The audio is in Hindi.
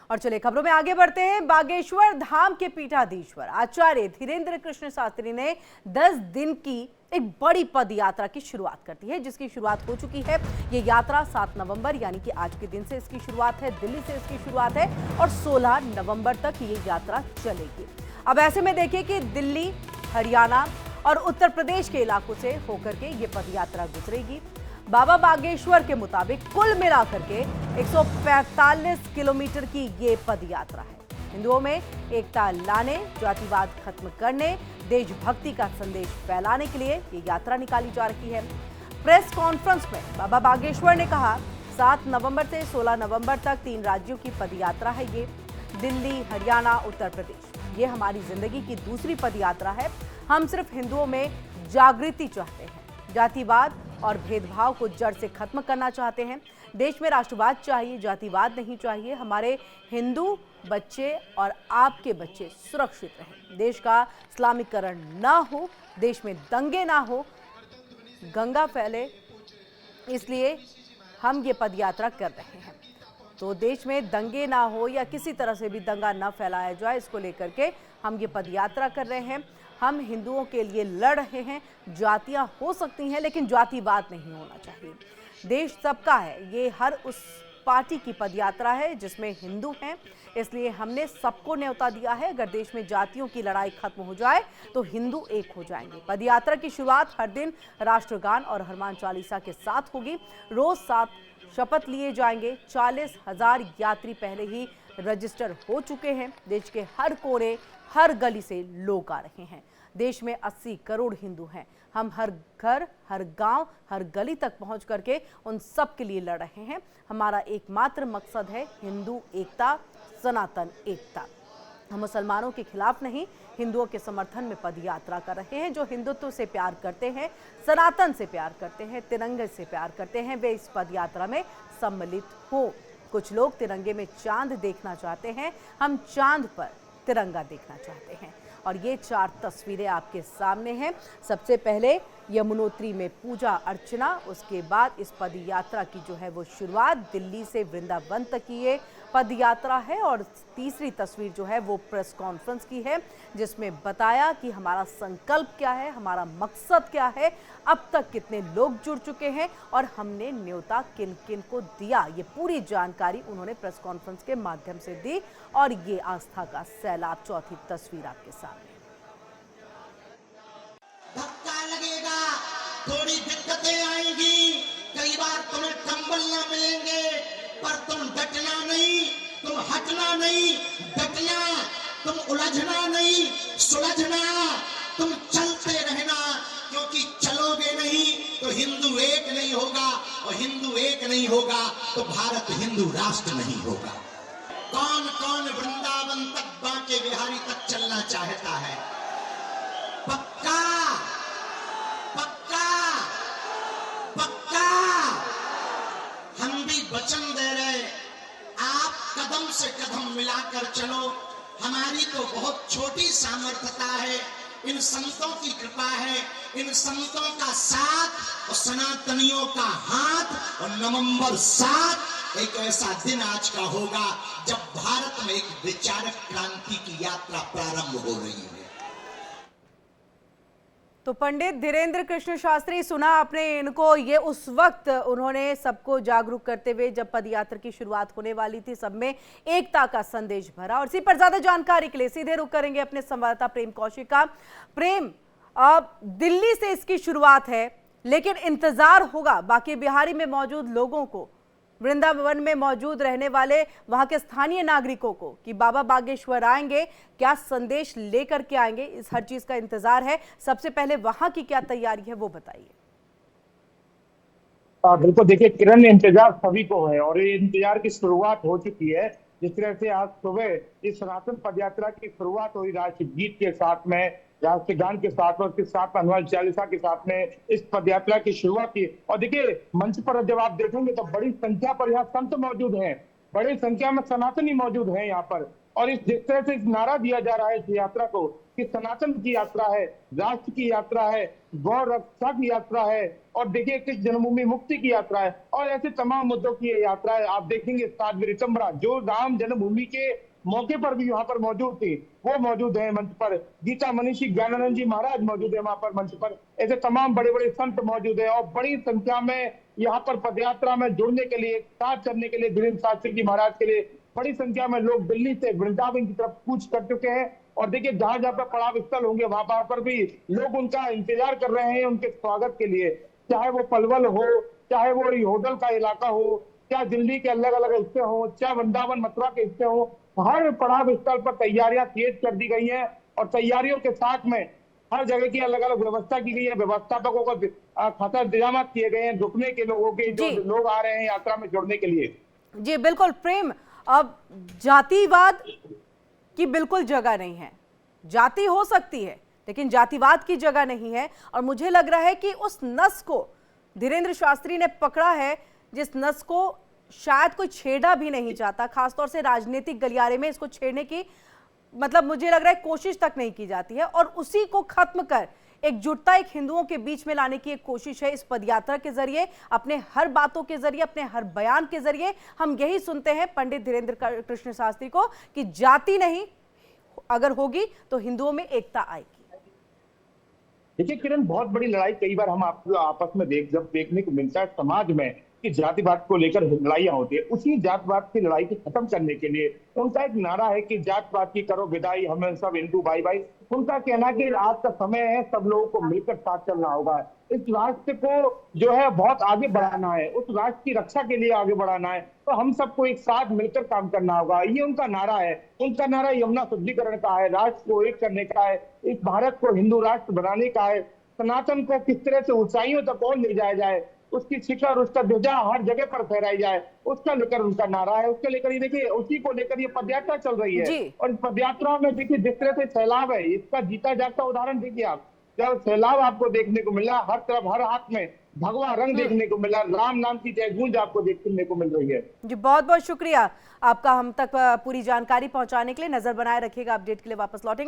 और चले खबरों में आगे बढ़ते हैं। बागेश्वर धाम के पीठाधीश्वर आचार्य धीरेन्द्र कृष्ण शास्त्री ने 10 दिन की एक बड़ी पद यात्रा की शुरुआत कर दी है, जिसकी शुरुआत हो चुकी है। ये यात्रा 7 नवंबर यानी कि आज के दिन से इसकी शुरुआत है। दिल्ली से इसकी शुरुआत है और 16 नवंबर तक ये यात्रा चलेगी। अब ऐसे में देखिए कि दिल्ली, हरियाणा और उत्तर प्रदेश के इलाकों से होकर के ये पद यात्रा गुजरेगी। बाबा बागेश्वर के मुताबिक कुल मिलाकर के 145 किलोमीटर की ये पद यात्रा है। हिंदुओं में एकता लाने, जातिवाद खत्म करने, देशभक्ति का संदेश फैलाने के लिए ये यात्रा निकाली जा रही है। प्रेस कॉन्फ्रेंस में बाबा बागेश्वर ने कहा, 7 नवंबर से 16 नवंबर तक 3 राज्यों की पद यात्रा है ये। दिल्ली, हरियाणा, उत्तर प्रदेश। ये हमारी जिंदगी की दूसरी पद यात्रा है। हम सिर्फ हिंदुओं में जागृति चाहते हैं, जातिवाद और भेदभाव को जड़ से खत्म करना चाहते हैं। देश में राष्ट्रवाद चाहिए, जातिवाद नहीं चाहिए। हमारे हिंदू बच्चे और आपके बच्चे सुरक्षित रहें, देश का इस्लामीकरण ना हो, देश में दंगे ना हो, गंगा फैले, इसलिए हम ये पद यात्रा कर रहे हैं। तो देश में दंगे ना हो या किसी तरह से भी दंगा ना फैलाया जाए, इसको लेकर के हम ये पद यात्रा कर रहे हैं। हम हिंदुओं के लिए लड़ रहे हैं। जातियां हो सकती हैं लेकिन जातिवाद नहीं होना चाहिए। देश सबका है, ये हर उस पार्टी की पदयात्रा है जिसमें हिंदू हैं, इसलिए हमने सबको न्योता दिया है। अगर देश में जातियों की लड़ाई खत्म हो जाए तो हिंदू एक हो जाएंगे। पदयात्रा की शुरुआत हर दिन राष्ट्रगान और हनुमान चालीसा के साथ होगी। रोज 7 शपथ लिए जाएंगे। 40,000 यात्री पहले ही रजिस्टर हो चुके हैं। देश के हर कोने, हर गली से लोग आ रहे हैं। देश में 80 करोड़ हिंदू हैं। हम हर घर, हर गांव, हर गली तक पहुंच करके उन सब के लिए लड़ रहे हैं। हमारा एकमात्र मकसद है हिंदू एकता, सनातन एकता। हम मुसलमानों के खिलाफ नहीं, हिंदुओं के समर्थन में पद यात्रा कर रहे हैं। जो हिंदुत्व से प्यार करते हैं, सनातन से प्यार करते हैं, तिरंगे से प्यार करते हैं, वे इस पद यात्रा में सम्मिलित हो। कुछ लोग तिरंगे में चांद देखना चाहते हैं, हम चांद पर तिरंगा देखना चाहते हैं। और ये 4 तस्वीरें आपके सामने हैं। सबसे पहले यमुनोत्री में पूजा अर्चना, उसके बाद इस पद यात्रा की जो है वो शुरुआत दिल्ली से वृंदावन तक की ये पद यात्रा है। और तीसरी तस्वीर जो है वो प्रेस कॉन्फ्रेंस की है, जिसमें बताया कि हमारा संकल्प क्या है, हमारा मकसद क्या है, अब तक कितने लोग जुड़ चुके हैं और हमने न्योता किन किन को दिया। ये पूरी जानकारी उन्होंने प्रेस कॉन्फ्रेंस के माध्यम से दी। और ये आस्था का सैलाब, चौथी तस्वीर आपके सामने। धक्का लगेगा, थोड़ी दिक्कतें आएंगी, कई बार तुम्हें कंबल न मिलेंगे, पर तुम डटना नहीं, तुम हटना नहीं, डटना, तुम उलझना नहीं, सुलझना, तुम चलते रहना, क्योंकि चलोगे नहीं तो हिंदू एक नहीं होगा, और हिंदू एक नहीं होगा तो भारत हिंदू राष्ट्र नहीं होगा। कौन कौन वृंदावन तक, बांके बिहारी तक चलना चाहता है? पक्का, पक्का, पक्का। हम भी वचन दे रहे, आप कदम से कदम मिलाकर चलो। हमारी तो बहुत छोटी सामर्थ्यता है, इन संतों की कृपा है, इन संतों का साथ और सनातनियों का हाथ। और नवंबर 7 एक ऐसा दिन आज का होगा जब भारत में एक विचारक क्रांति की यात्रा प्रारंभ हो रही है। तो पंडित धीरेन्द्र कृष्ण शास्त्री, सुना आपने इनको। ये उस वक्त उन्होंने सबको जागरूक करते हुए जब पदयात्रा की शुरुआत होने वाली थी, सब में एकता का संदेश भरा। और इसी पर ज्यादा जानकारी के लिए सीधे रुख करेंगे अपने संवाददाता प्रेम कौशिक का। प्रेम, अब दिल्ली से इसकी शुरुआत है, लेकिन इंतजार होगा बाकी बिहारी में मौजूद लोगों को, वृंदावन में मौजूद रहने वाले वहां के स्थानीय नागरिकों को, कि बाबा बागेश्वर आएंगे, क्या संदेश लेकर के आएंगे, इस हर चीज का इंतजार है। सबसे पहले वहां की क्या तैयारी है वो बताइए। बिल्कुल, देखिए किरण, इंतजार सभी को है और ये इंतजार की शुरुआत हो चुकी है। जिस तरह से आज सुबह इस सनातन पदयात्रा की शुरुआत हुई राष्ट्रगीत के साथ में, राष्ट्रगान के साथ और उसके साथ हनुमान चालीसा के साथ में इस पदयात्रा की शुरुआत की। और देखिए मंच पर जब आप देखेंगे तो बड़ी संख्या पर यहाँ संत मौजूद हैं, बड़ी संख्या में सनातनी मौजूद हैं यहाँ पर। और इस जिस तरह से इस नारा दिया जा रहा है इस यात्रा को कि सनातन की यात्रा है, राष्ट्र की यात्रा है, गौ रक्षा की यात्रा है, और देखिए किस जन्मभूमि मुक्ति की यात्रा है, और ऐसे तमाम मुद्दों की ये यात्रा है। आप देखेंगे 7 रितंबरा जो राम जन्मभूमि के मौके पर भी वहां पर मौजूद थी, वो मौजूद है मंच पर। गीता मनीषी ज्ञानानंद जी महाराज मौजूद है वहां पर मंच पर। ऐसे तमाम बड़े बड़े संत मौजूद है और बड़ी संख्या में यहाँ पर पदयात्रा में जुड़ने के लिए, साथ चलने के लिए, धीरेन्द्र शास्त्री जी महाराज के लिए बड़ी संख्या में लोग दिल्ली से वृंदावन की तरफ कूच कर चुके हैं। और देखिए जहां जहां पर पड़ाव स्थल होंगे वहां पर भी लोग उनका इंतजार कर रहे हैं उनके स्वागत के लिए, चाहे वो पलवल हो, चाहे वो होटल का इलाका हो, चाहे दिल्ली के अलग अलग हिस्से हो, चाहे वृंदावन मथुरा के हिस्से हो, हर पड़ाव स्थल पर तैयारियां तेज कर दी गई हैं। और तैयारियों के साथ में हर जगह की अलग अलग व्यवस्था की गई है। व्यवस्थापकों को खासा इंतजाम किए गए हैं रुकने के, लोगों के जो लोग आ रहे हैं यात्रा में जुड़ने के लिए। जी बिल्कुल प्रेम, अब जातिवाद की बिल्कुल जगह नहीं है। जाति हो सकती है लेकिन जातिवाद की जगह नहीं है। और मुझे लग रहा है कि उस नस को धीरेन्द्र शास्त्री ने पकड़ा है जिस नस को शायद कोई छेड़ा भी नहीं चाहता, खासतौर से राजनीतिक गलियारे में इसको छेड़ने की मतलब मुझे लग रहा है कोशिश तक नहीं की जाती है। और उसी को खत्म कर एकजुटता एक हिंदुओं के बीच में लाने की एक कोशिश है इस पदयात्रा के जरिए, अपने हर बातों के जरिए, अपने हर बयान के जरिए। हम यही सुनते हैं पंडित धीरेन्द्र कृष्ण शास्त्री को कि जाति नहीं अगर होगी तो हिंदुओं में एकता आएगी। देखिए किरण, बहुत बड़ी लड़ाई कई बार हम आपको आपस में देखने को मिलता है समाज में कि जातिवाद को लेकर लड़ाइयां होती है। उसी जातवाद की लड़ाई को खत्म करने के लिए उनका एक नारा है कि जातवाद की करो विदाई, हमें सब हिंदू भाई भाई। उनका कहना कि आज का समय है, सब लोगों को मिलकर साथ चलना होगा, इस राष्ट्र को जो है बहुत आगे बढ़ाना है, उस राष्ट्र की रक्षा के लिए आगे बढ़ाना है, तो हम सबको एक साथ मिलकर काम करना होगा। ये उनका नारा है। उनका नारा यमुना शुद्धिकरण का है, राष्ट्र को एक करने का है, इस भारत को हिंदू राष्ट्र बनाने का है, सनातन को किस तरह से ऊंचाइयों तक और ले जाया जाए, उसकी शिखर, उसका ध्वजा हर जगह पर फहराई जाए, उसका लेकर उनका नारा है। उसके लेकर ये देखिए, उसी को लेकर ये पदयात्रा चल रही है। और इस पदयात्रा में देखिए जिस तरह से सैलाब है, इसका जीता जागता उदाहरण देखिए आप। जब सैलाब आपको देखने को मिला, हर तरफ हर हाथ में भगवा रंग देखने को मिला, राम नाम की जय गूंज आपको देखने को मिल रही है। जी बहुत बहुत शुक्रिया आपका हम तक पूरी जानकारी पहुंचाने के लिए। नजर बनाए रखिएगा, अपडेट के लिए वापस लौटेंगे।